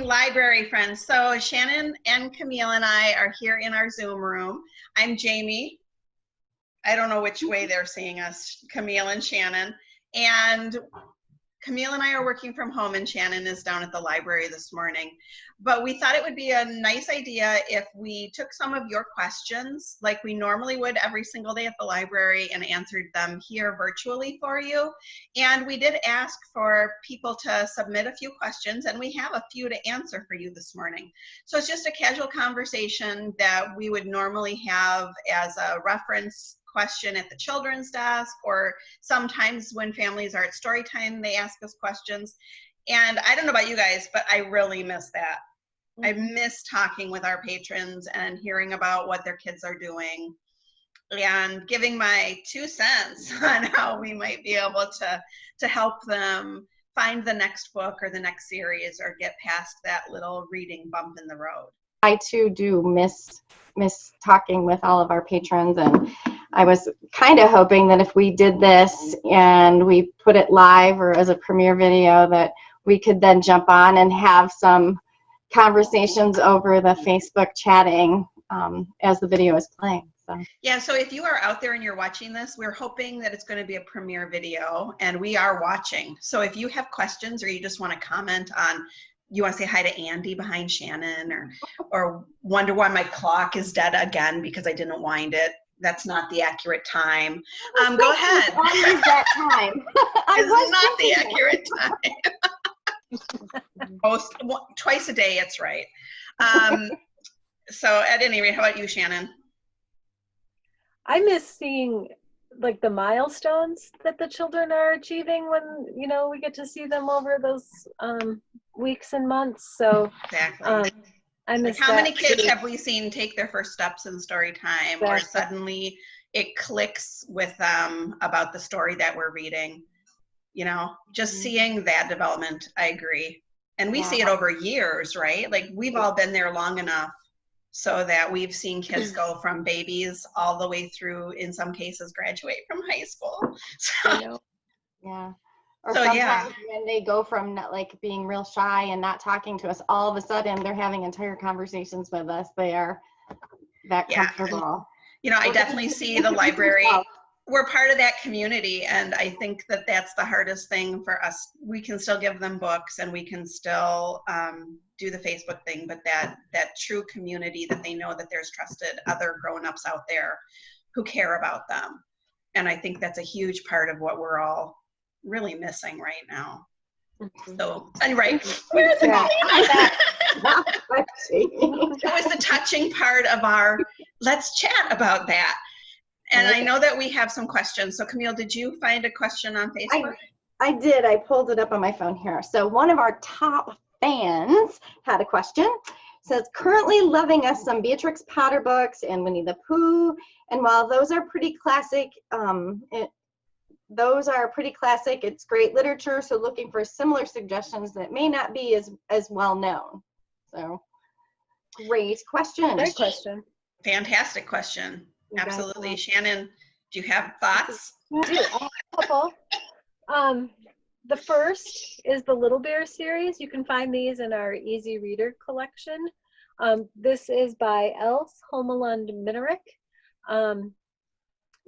library friends. So Shannon and Camille and I are here in our Zoom room. I'm Jamie. I don't know which way they're seeing us, Camille and Shannon. And Camille and I are working from home, and Shannon is down at the library this morning. But we thought it would be a nice idea if we took some of your questions like we normally would every single day at the library and answered them here virtually for you. And we did ask for people to submit a few questions, and we have a few to answer for you this morning. So it's just a casual conversation that we would normally have as a reference question at the children's desk, or sometimes when families are at story time, they ask us questions. And I don't know about you guys, but I really miss that. I miss talking with our patrons and hearing about what their kids are doing and giving my 2 cents on how we might be able to help them find the next book or the next series or get past that little reading bump in the road. I too do miss talking with all of our patrons, and I was kind of hoping that if we did this and we put it live or as a premiere video, that we could then jump on and have some conversations over the Facebook chatting as the video is playing. So. Yeah, so if you are out there and you're watching this, we're hoping that it's going to be a premiere video, and we are watching. So if you have questions or you just want to comment on, you want to say hi to Andy behind Shannon, or wonder why my clock is dead again because I didn't wind it. That's not the accurate time. Go ahead. Always that time. It's not the accurate time. Twice a day, it's right. So at any rate, how about you, Shannon? I miss seeing like the milestones that the children are achieving when, we get to see them over those weeks and months. So exactly. I miss how that many kids too. have we seen take their first steps in story time, or suddenly it clicks with them about the story that we're reading? Just seeing that development. I agree. And we see it over years, right? Like we've all been there long enough so that we've seen kids go from babies all the way through, in some cases, graduate from high school. So, yeah. Or so, sometimes when they go from not like being real shy and not talking to us, all of a sudden they're having entire conversations with us. They are that comfortable. I definitely see the library. We're part of that community, and I think that that's the hardest thing for us. We can still give them books, and we can still do the Facebook thing, but that true community that they know that there's trusted other grown-ups out there who care about them. And I think that's a huge part of what we're all really missing right now. So, and right, where's the It was the touching part of our let's chat about that. And I know that we have some questions. So Camille, did you find a question on Facebook? I did. I pulled it up on my phone here. So one of our top fans had a question. It says, currently loving us some Beatrix Potter books and Winnie the Pooh. And while those are pretty classic, it's great literature. So looking for similar suggestions that may not be as well known. So great question. Great question. Fantastic question. Absolutely. Shannon, do you have thoughts? I do. I have a couple. The first is the Little Bear series. You can find these in our Easy Reader collection. This is by Else Homelund Minerick.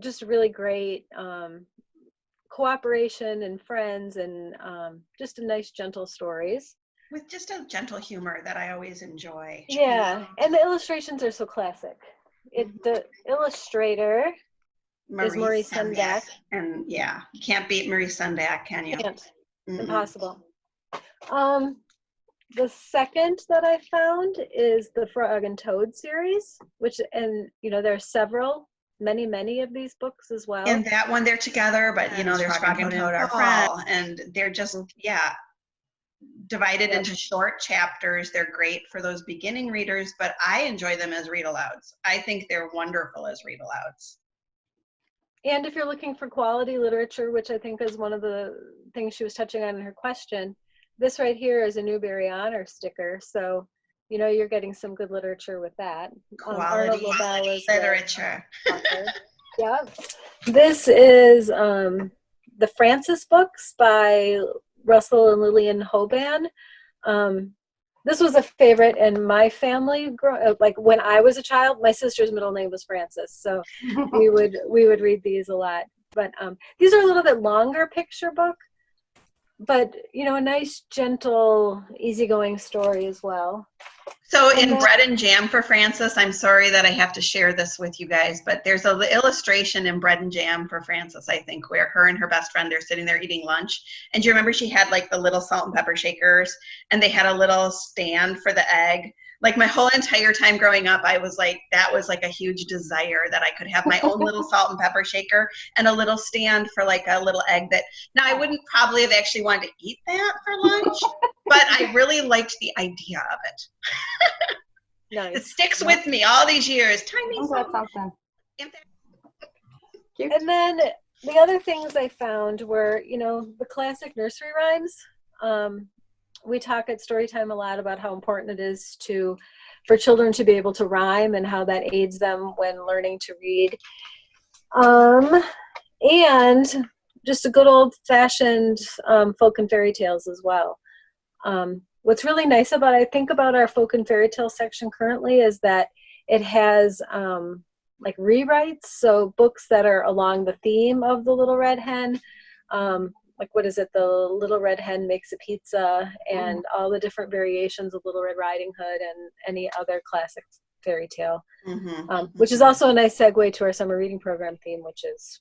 Just really great cooperation and friends, and just a nice, gentle stories. With just a gentle humor that I always enjoy. Yeah, and the illustrations are so classic. The illustrator is Maurice Sendak. And you can't beat Maurice Sendak, can you? Can't. Impossible. The second that I found is the Frog and Toad series, there are many of these books as well. And that one they're together, but there's Frog and Toad are friends, and they're just divided into short chapters. They're great for those beginning readers, but I enjoy them as read-alouds. I think they're wonderful as read-alouds. And if you're looking for quality literature, which I think is one of the things she was touching on in her question, this right here is a Newbery Honor sticker. So, you're getting some good literature with that. Quality literature. Yeah. This is the Francis books by Russell and Lillian Hoban. this was a favorite in my family. Like when I was a child, my sister's middle name was Frances, so we would read these a lot. But these are a little bit longer picture book, but a nice, gentle, easygoing story as well. So in Bread and Jam for Frances, I'm sorry that I have to share this with you guys, but there's an illustration in Bread and Jam for Frances, I think, where her and her best friend, they're sitting there eating lunch. And do you remember she had like the little salt and pepper shakers, and they had a little stand for the egg? Like my whole entire time growing up, I was like, that was like a huge desire that I could have my own little salt and pepper shaker and a little stand for like a little egg that, now I wouldn't probably have actually wanted to eat that for lunch, but I really liked the idea of it. Nice. It sticks with me all these years. Tiny something. Cute. And then the other things I found were, the classic nursery rhymes. We talk at Storytime a lot about how important it is for children to be able to rhyme and how that aids them when learning to read. And just a good old-fashioned folk and fairy tales as well. What's really nice about, I think about our folk and fairy tale section currently, is that it has like rewrites, so books that are along the theme of the Little Red Hen. Like, what is it? The Little Red Hen Makes a Pizza, and all the different variations of Little Red Riding Hood and any other classic fairy tale, which is also a nice segue to our summer reading program theme, which is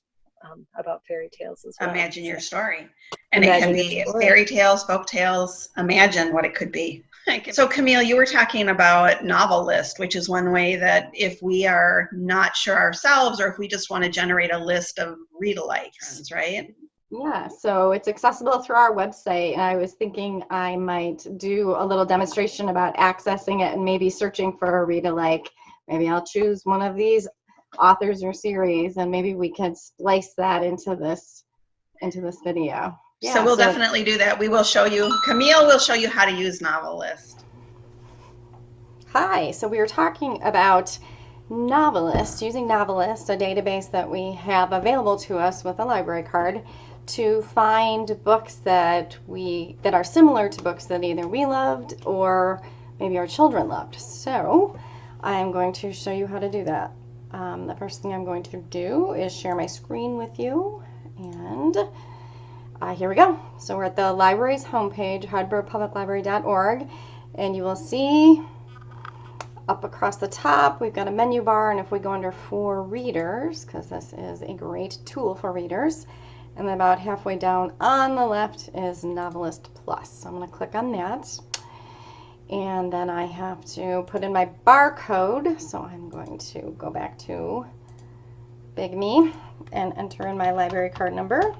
about fairy tales as well. Imagine your story. And it can be fairy tales, folk tales. Imagine what it could be. So Camille, you were talking about Novelist, which is one way that if we are not sure ourselves, or if we just want to generate a list of read-alikes, right? Yeah, so it's accessible through our website, and I was thinking I might do a little demonstration about accessing it and maybe searching for a read-alike. Maybe I'll choose one of these authors or series, and maybe we could splice that into this video. Yeah, so we'll definitely do that. We will show you, Camille will show you how to use Novelist. Hi, so we were talking about Novelist, using Novelist, a database that we have available to us with a library card, to find books that are similar to books that either we loved or maybe our children loved. So I'm going to show you how to do that. The first thing I'm going to do is share my screen with you, and here we go. So we're at the library's homepage, hydeburgpubliclibrary.org, and you will see up across the top we've got a menu bar, and if we go under For Readers, because this is a great tool for readers, and then about halfway down on the left is Novelist Plus. So I'm going to click on that, and then I have to put in my barcode, so I'm going to go back to Big Me and enter in my library card number,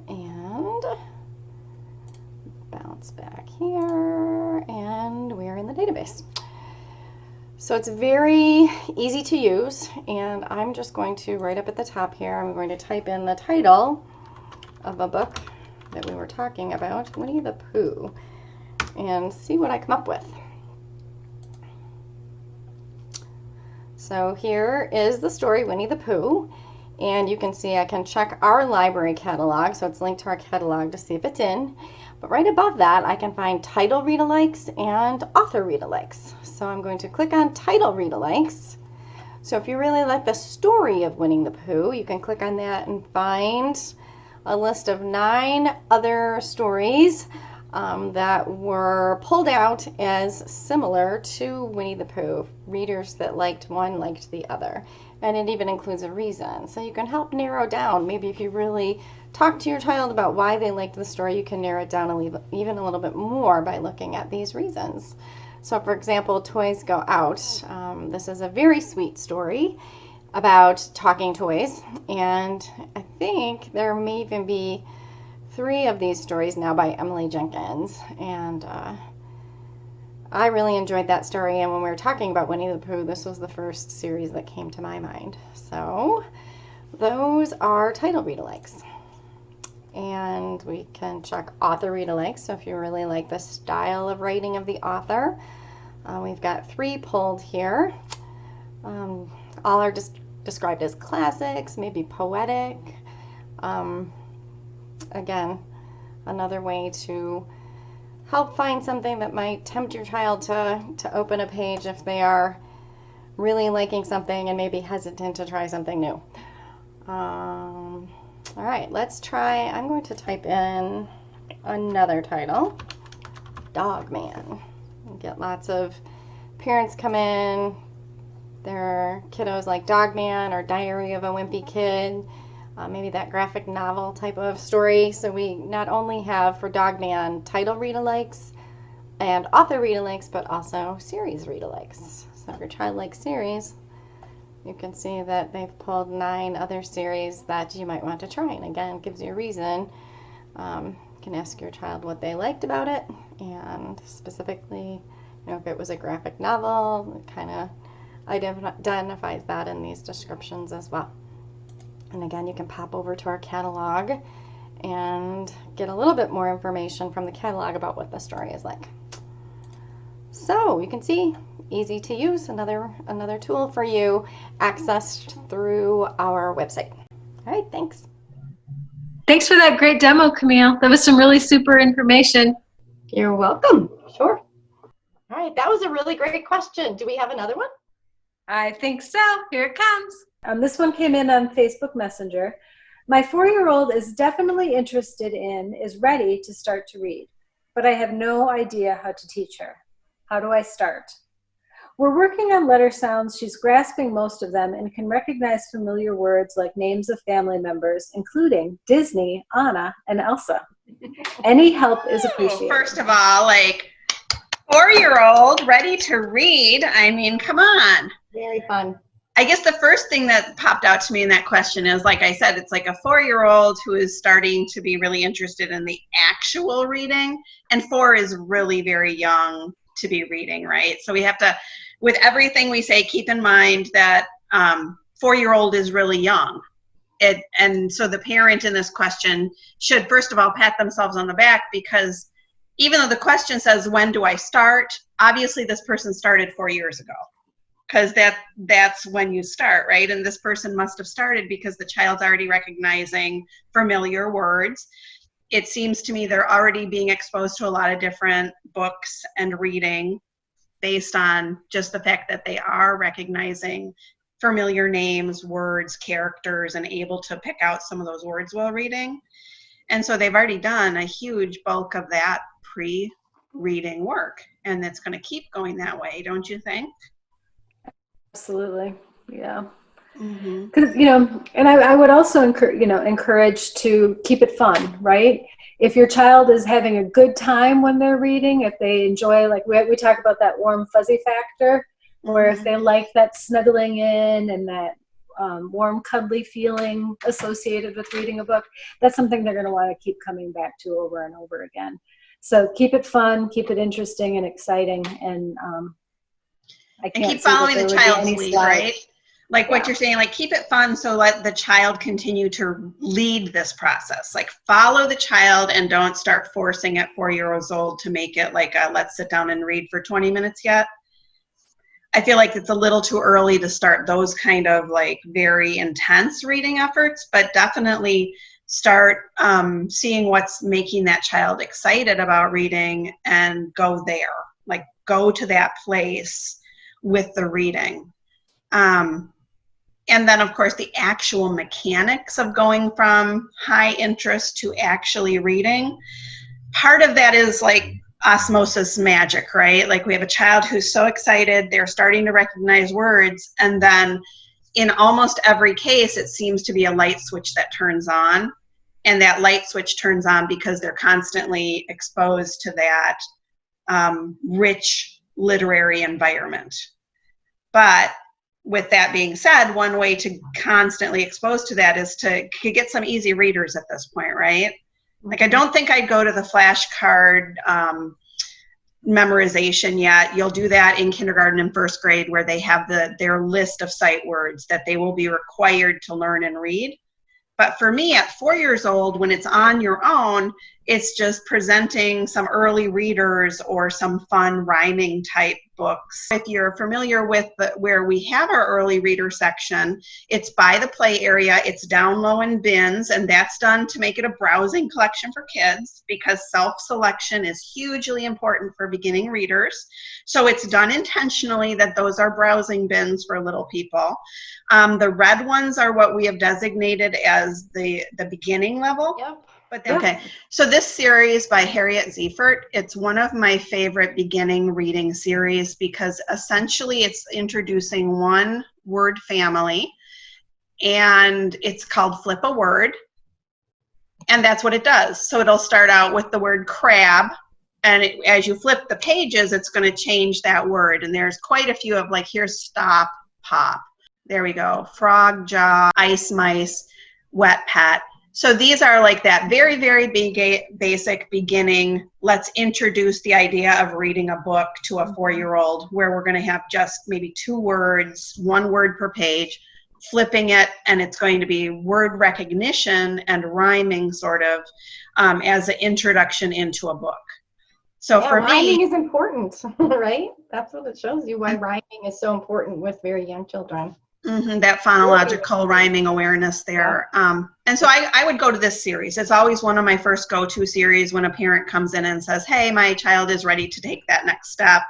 and bounce back here, and we're in the database. So it's very easy to use, and I'm just going to, right up at the top here, I'm going to type in the title of a book that we were talking about, Winnie the Pooh, and see what I come up with. So here is the story, Winnie the Pooh, and you can see I can check our library catalog, so it's linked to our catalog to see if it's in. But right above that, I can find title read-alikes and author read-alikes. So I'm going to click on title read-alikes. So if you really like the story of Winnie the Pooh, you can click on that and find a list of 9 other stories that were pulled out as similar to Winnie the Pooh. Readers that liked one liked the other. And it even includes a reason. So you can help narrow down. Maybe if you really talk to your child about why they liked the story, you can narrow it down even a little bit more by looking at these reasons. So for example, Toys Go Out. This is a very sweet story about talking toys, and I think there may even be 3 of these stories now by Emily Jenkins, and I really enjoyed that story, and when we were talking about Winnie the Pooh, this was the first series that came to my mind. So those are title read-alikes. And we can check author read-alikes, so if you really like the style of writing of the author, we've got 3 pulled here. All are just described as classics, maybe poetic. Again, another way to help find something that might tempt your child to open a page if they are really liking something and maybe hesitant to try something new. All right, let's try. I'm going to type in another title, Dog Man. Get lots of parents come in. Their kiddos like Dog Man or Diary of a Wimpy Kid, maybe that graphic novel type of story. So we not only have for Dog Man title read-alikes and author read-alikes, but also series read-alikes. So if your child likes series, you can see that they've pulled 9 other series that you might want to try. And again, it gives you a reason. You can ask your child what they liked about it, and specifically, if it was a graphic novel, it kind of identifies that in these descriptions as well. And again, you can pop over to our catalog and get a little bit more information from the catalog about what the story is like. So you can see, easy to use, another tool for you, accessed through our website. All right, thanks. Thanks for that great demo, Camille. That was some really super information. You're welcome. Sure. All right, that was a really great question. Do we have another one? I think so. Here it comes. This one came in on Facebook Messenger. My 4-year-old is definitely is ready to start to read, but I have no idea how to teach her. How do I start? We're working on letter sounds. She's grasping most of them and can recognize familiar words like names of family members, including Disney, Anna, and Elsa. Any help is appreciated. First of all, 4-year-old ready to read. I mean, come on. Very fun. I guess the first thing that popped out to me in that question is, like I said, it's like a 4-year-old who is starting to be really interested in the actual reading, and 4 is really very young to be reading, right? So we have to, with everything we say, keep in mind that 4-year-old is really young. And so the parent in this question should, first of all, pat themselves on the back, because even though the question says, when do I start? Obviously, this person started 4 years ago, because that's when you start, right? And this person must have started because the child's already recognizing familiar words. It seems to me they're already being exposed to a lot of different books and reading based on just the fact that they are recognizing familiar names, words, characters, and able to pick out some of those words while reading. And so they've already done a huge bulk of that pre-reading work, and it's going to keep going that way, don't you think? Absolutely, yeah. Mm-hmm. Because and I would also encourage to keep it fun, right? If your child is having a good time when they're reading, if they enjoy, like we talk about that warm fuzzy factor, where if they like that snuggling in and that warm cuddly feeling associated with reading a book, that's something they're going to want to keep coming back to over and over again. So keep it fun, keep it interesting and exciting, and keep following the child's lead, right? Like what you're saying, like keep it fun, so let the child continue to lead this process. Like follow the child and don't start forcing at 4 years old to make it like a let's sit down and read for 20 minutes yet. I feel like it's a little too early to start those kind of like very intense reading efforts, but definitely start seeing what's making that child excited about reading and go there, like go to that place with the reading. And then, of course, the actual mechanics of going from high interest to actually reading. Part of that is like osmosis magic, right? Like we have a child who's so excited, they're starting to recognize words, and then in almost every case, it seems to be a light switch that turns on. And that light switch turns on because they're constantly exposed to that rich literary environment. But with that being said, one way to constantly expose to that is to get some easy readers at this point, right? Like I don't think I'd go to the flashcard memorization yet. You'll do that in kindergarten and first grade, where they have their list of sight words that they will be required to learn and read. But for me, at 4 years old, when it's on your own, it's just presenting some early readers or some fun rhyming type books. If you're familiar with where we have our early reader section, it's by the play area. It's down low in bins, and that's done to make it a browsing collection for kids because self-selection is hugely important for beginning readers. So it's done intentionally that those are browsing bins for little people. The red ones are what we have designated as the beginning level. Yep. Okay, so this series by Harriet Ziefert, it's one of my favorite beginning reading series because essentially it's introducing one word family, and it's called Flip a Word, and that's what it does. So it'll start out with the word crab, and as you flip the pages, it's going to change that word, and there's quite a few of like, here's stop, pop, there we go, frog jaw, ice mice, wet pet. So these are like that very, very basic beginning, let's introduce the idea of reading a book to a 4-year-old, where we're going to have just maybe 2 words, 1 word per page, flipping it, and it's going to be word recognition and rhyming sort of as an introduction into a book. So for me, rhyming is important, right? That's what it shows you, why rhyming is so important with very young children. That phonological rhyming awareness there. And so I would go to this series. It's always one of my first go-to series when a parent comes in and says, hey, my child is ready to take that next step.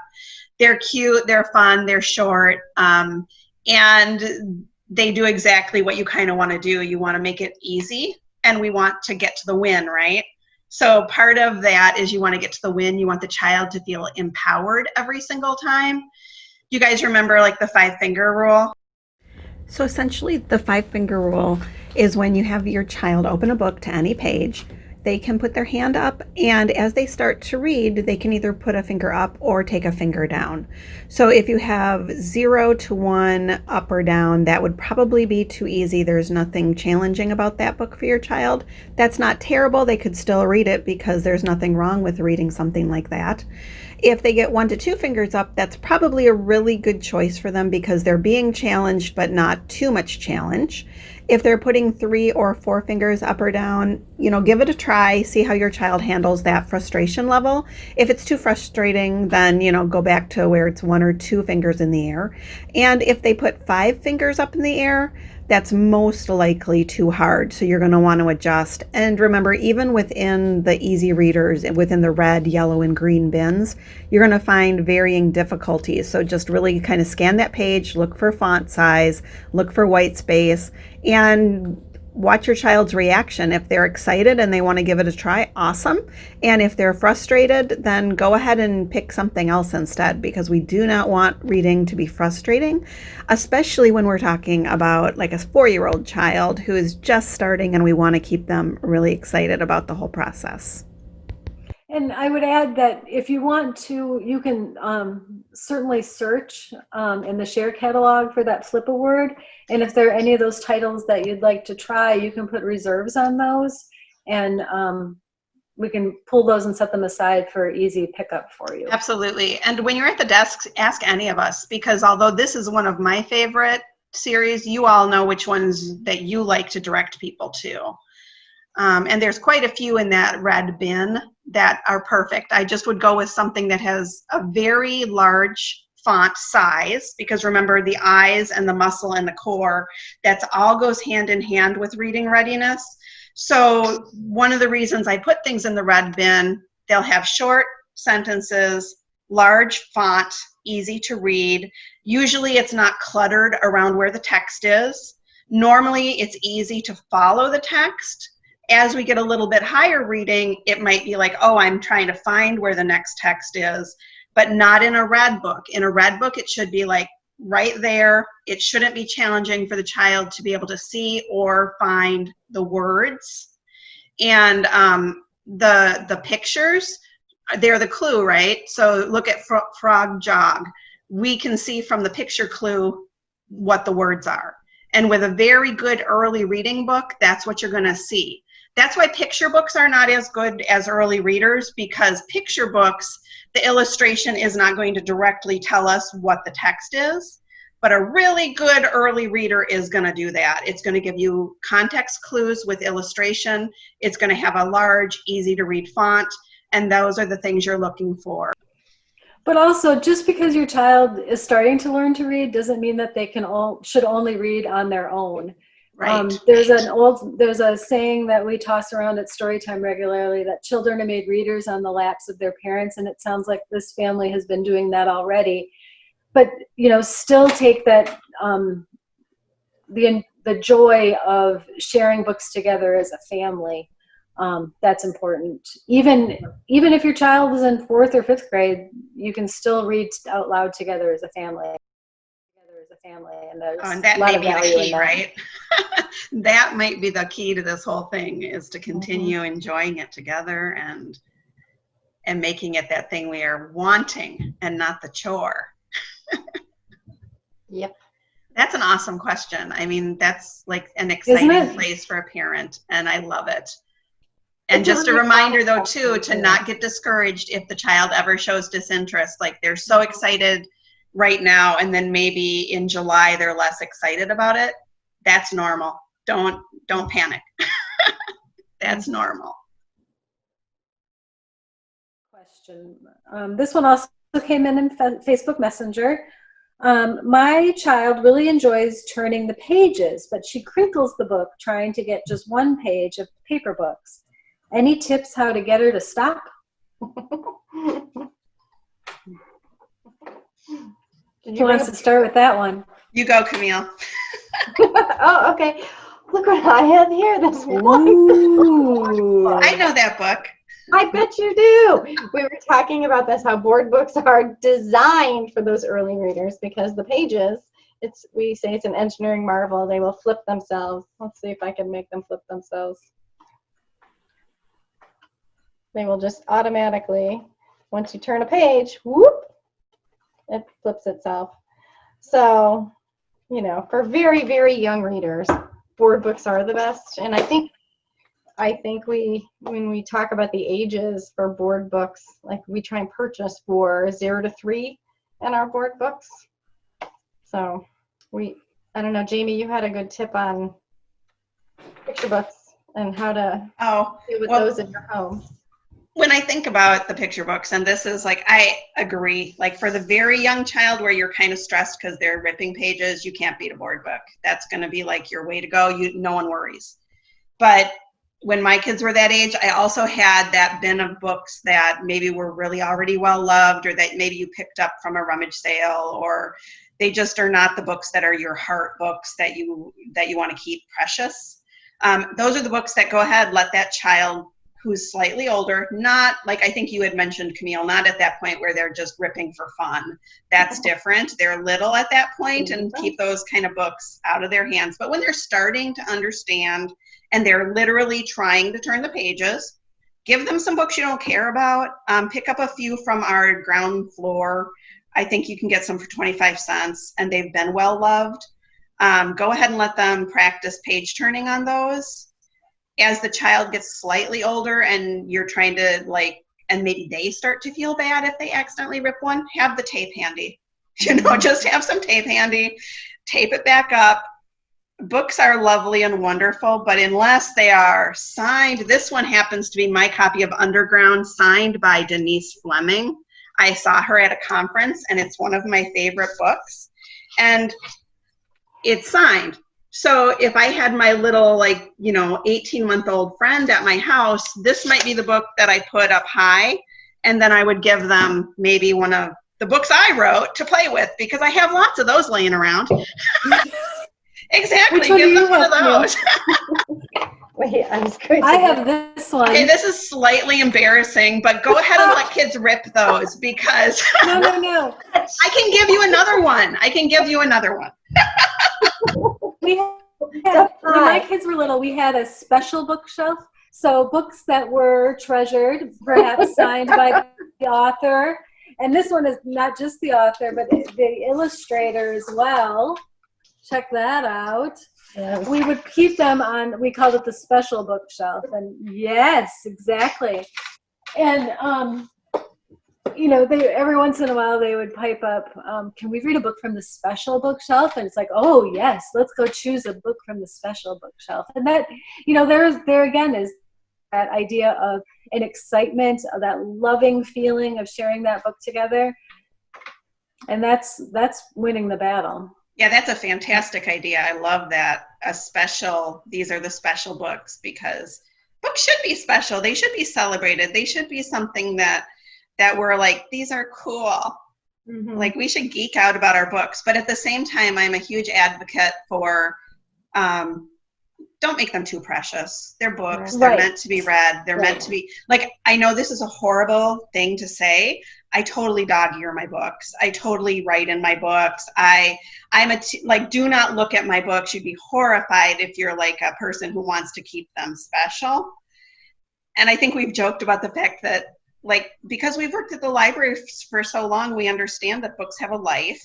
They're cute, they're fun, they're short, and they do exactly what you kind of want to do. You want to make it easy, and we want to get to the win, right? So part of that is you want to get to the win. You want the child to feel empowered every single time. You guys remember like the Fivefinger Rule? So essentially, the Fivefinger Rule is when you have your child open a book to any page, they can put their hand up, and as they start to read, they can either put a finger up or take a finger down. So if you have 0 to 1 up or down, that would probably be too easy. There's nothing challenging about that book for your child. That's not terrible. They could still read it because there's nothing wrong with reading something like that. If they get 1 to 2 fingers up, that's probably a really good choice for them because they're being challenged, but not too much challenge. If they're putting 3 or 4 fingers up or down, give it a try, see how your child handles that frustration level. If it's too frustrating, then, go back to where it's 1 or 2 fingers in the air. And if they put 5 fingers up in the air, that's most likely too hard. So you're going to want to adjust. And remember, even within the easy readers, within the red, yellow, and green bins, you're going to find varying difficulties. So just really kind of scan that page, look for font size, look for white space, and watch your child's reaction. If they're excited and they want to give it a try, awesome. And if they're frustrated, then go ahead and pick something else instead, because we do not want reading to be frustrating, especially when we're talking about like a 4-year-old child who is just starting and we want to keep them really excited about the whole process. And I would add that if you want to, you can certainly search in the share catalog for that Flip a Word. And if there are any of those titles that you'd like to try, you can put reserves on those, and we can pull those and set them aside for easy pickup for you. Absolutely. And when you're at the desk, ask any of us, because although this is one of my favorite series, you all know which ones that you like to direct people to. And there's quite a few in that red bin that are perfect. I just would go with something that has a very large font size, because remember, the eyes and the muscle and the core, that's all goes hand in hand with reading readiness. So one of the reasons I put things in the red bin, they'll have short sentences, large font, easy to read. Usually it's not cluttered around where the text is. Normally it's easy to follow the text. As we get a little bit higher reading, it might be like, oh, I'm trying to find where the next text is, but not in a red book. In a red book, it should be like right there. It shouldn't be challenging for the child to be able to see or find the words. And the pictures, they're the clue, right? So look at frog jog. We can see from the picture clue what the words are. And with a very good early reading book, that's what you're going to see. That's why picture books are not as good as early readers, because picture books, the illustration is not going to directly tell us what the text is, but a really good early reader is going to do that. It's going to give you context clues with illustration. It's going to have a large, easy to read font, and those are the things you're looking for. But also, just because your child is starting to learn to read doesn't mean that they should only read on their own. Right. There's a saying that we toss around at Storytime regularly, that children are made readers on the laps of their parents, and it sounds like this family has been doing that already. But still take that the joy of sharing books together as a family. That's important. Even if your child is in 4th or 5th grade, you can still read out loud together as a family. And there's Oh, and that a lot may of be the value in key, that. right? That might be the key to this whole thing, is to continue enjoying it together and making it that thing we are wanting and not the chore. Yep. That's an awesome question. I mean, that's like an Isn't exciting it? place for a parent, and I love it. And It's a just a really reminder, fun though, question, too, to too. not get discouraged if the child ever shows disinterest. Like, they're so excited right now, and then maybe in July they're less excited about it. That's normal. Don't panic. That's normal. Question. This one also came in Facebook Messenger. My child really enjoys turning the pages, but she crinkles the book trying to get just one page of paper books. Any tips how to get her to stop? Who wants to start with that one? You go, Camille. Oh, okay. Look what I have here. This one. Ooh. I know that book. I bet you do. We were talking about this, how board books are designed for those early readers, because the pages, we say it's an engineering marvel. They will flip themselves. Let's see if I can make them flip themselves. They will just automatically, once you turn a page, whoop, it flips itself. So, for very, very young readers, board books are the best. And I think when we talk about the ages for board books, like, we try and purchase for 0 to 3 in our board books. So I don't know, Jamie, you had a good tip on picture books and how to deal with those in your home. When I think about the picture books, and this is like, I agree, like, for the very young child where you're kind of stressed because they're ripping pages, you can't beat a board book. That's going to be like your way to go. No one worries. But when my kids were that age, I also had that bin of books that maybe were really already well loved, or that maybe you picked up from a rummage sale, or they just are not the books that are your heart books that you want to keep precious. Those are the books that, go ahead, let that child who's slightly older, not like, I think you had mentioned, Camille, not at that point where they're just ripping for fun. That's different. They're little at that point, and keep those kind of books out of their hands. But when they're starting to understand and they're literally trying to turn the pages, give them some books you don't care about. Pick up a few from our ground floor. I think you can get some for 25 cents, and they've been well loved. Go ahead and let them practice page turning on those. As the child gets slightly older and you're trying to, like, and maybe they start to feel bad if they accidentally rip one, have the tape handy. Just have some tape handy, tape it back up. Books are lovely and wonderful, but unless they are signed, this one happens to be my copy of Underground, signed by Denise Fleming. I saw her at a conference, and it's one of my favorite books, and it's signed. So if I had my little, 18-month-old friend at my house, this might be the book that I put up high, and then I would give them maybe one of the books I wrote to play with, because I have lots of those laying around. Exactly. Give them one of those. Wait, I was going to I have this one. Okay, this is slightly embarrassing, but go ahead and let kids rip those, because No. I can give you another one. When my kids were little, we had a special bookshelf. So books that were treasured, perhaps signed by the author. And this one is not just the author, but the illustrator as well. Check that out. Yes. We would keep them on, we called it the special bookshelf. And yes, exactly. And, every once in a while they would pipe up, can we read a book from the special bookshelf? And it's like, oh yes, let's go choose a book from the special bookshelf. And that, there again is idea of an excitement, of that loving feeling of sharing that book together. And that's winning the battle. Yeah, that's a fantastic idea. I love that. These are the special books, because books should be special. They should be celebrated. They should be something that we're like, these are cool. Mm-hmm. Like, we should geek out about our books. But at the same time, I'm a huge advocate for don't make them too precious. They're books. They're meant to be read. They're meant to be, like, I know this is a horrible thing to say. I totally dog-ear my books. I totally write in my books. Do not look at my books. You'd be horrified if you're like a person who wants to keep them special. And I think we've joked about the fact that, like, because we've worked at the library for so long, we understand that books have a life.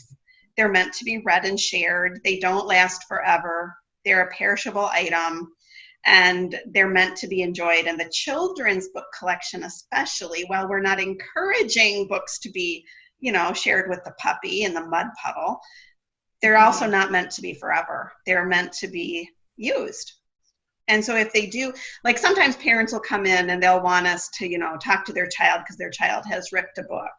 They're meant to be read and shared. They don't last forever. They're a perishable item, and they're meant to be enjoyed. And the children's book collection especially, while we're not encouraging books to be, shared with the puppy in the mud puddle, they're also not meant to be forever. They're meant to be used. And so if they do, like, sometimes parents will come in and they'll want us to, talk to their child because their child has ripped a book.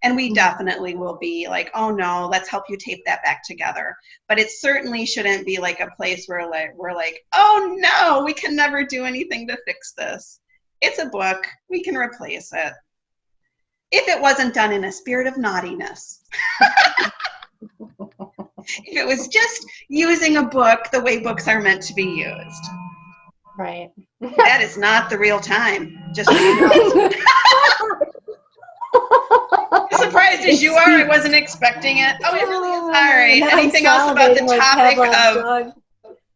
And we definitely will be like, oh no, let's help you tape that back together. But it certainly shouldn't be like a place where we're like, oh no, we can never do anything to fix this. It's a book. We can replace it. If it wasn't done in a spirit of naughtiness. If it was just using a book the way books are meant to be used. Right. That is not the real time. Just so you know. As surprised as you are, I wasn't expecting it. Oh, it really is. All right. Anything else about the topic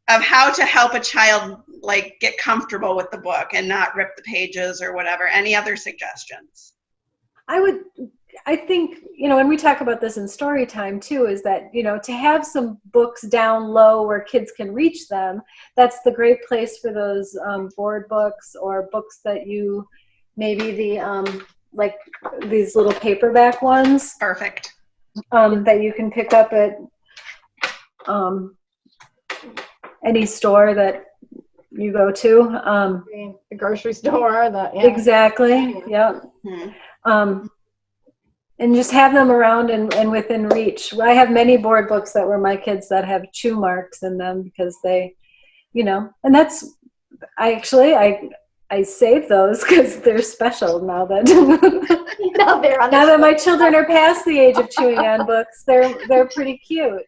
of how to help a child, like, get comfortable with the book and not rip the pages or whatever? Any other suggestions? I think, when we talk about this in story time too, is that, to have some books down low where kids can reach them, that's the great place for those board books, or books that maybe like these little paperback ones. Perfect. That you can pick up at any store that you go to. The grocery store. Exactly. Yeah. Mm-hmm. And just have them around and within reach. I have many board books that were my kids that have chew marks in them because they, and that's, I save those because they're special now that now that my children are past the age of chewing on books. They're pretty cute.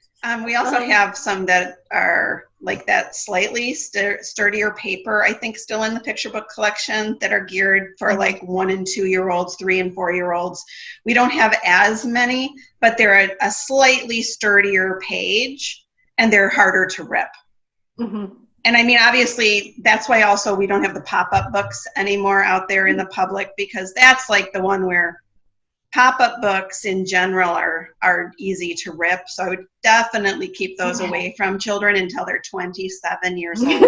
We also have some that are like that slightly sturdier paper, I think, still in the picture book collection, that are geared for like 1 and 2 year olds, 3 and 4 year olds. We don't have as many, but they're a slightly sturdier page and they're harder to rip. Mm-hmm. And I mean, obviously, that's why also we don't have the pop-up books anymore out there in the public, because that's like the one where pop-up books in general are easy to rip. So I would definitely keep those away from children until they're 27 years old.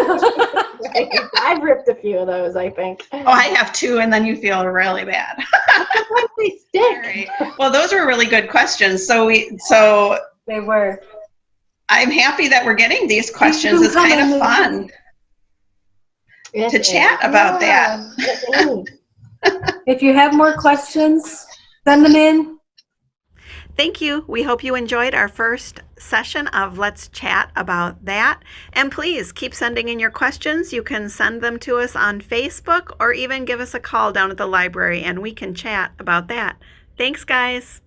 I've ripped a few of those, I think. Oh, I have too, and then you feel really bad. Sometimes they stick. All right. Well, those were really good questions. So They were. I'm happy that we're getting these questions. It's kind of fun to chat about that. If you have more questions, send them in. Thank you. We hope you enjoyed our first session of Let's Chat About That. And please keep sending in your questions. You can send them to us on Facebook or even give us a call down at the library and we can chat about that. Thanks, guys.